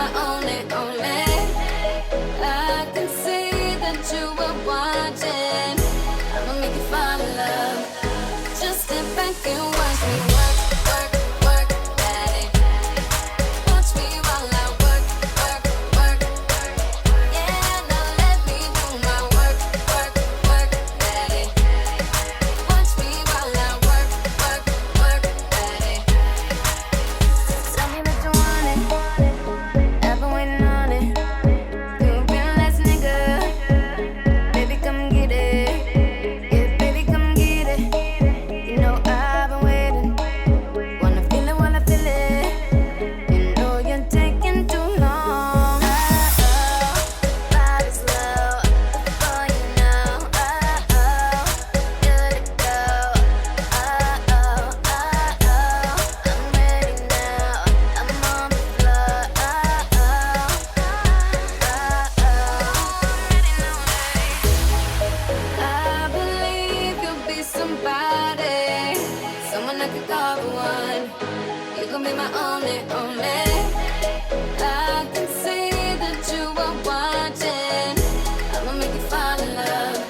my only, only. I can see that you were watching. I'ma make you fall in love. Just sit back and watch me work, work, work, daddy. Watch me while I work, work, work. Yeah, now let me do my work, work, work, daddy. Watch me while I work, work, work, daddy. Tell me that you want it. I've been waiting on it. You've been last nigga. Baby, come get it. Yeah, baby, come get it. You know I've been waiting. Wanna feel it while I feel it. You know you're taking too long. Body's low. Before you know. Good to go. I'm ready now. I'm on the floor. I believe you'll be somebody, someone I could call for one. You gon' be my only, only. I can see that you are watching. I'ma make you fall in love.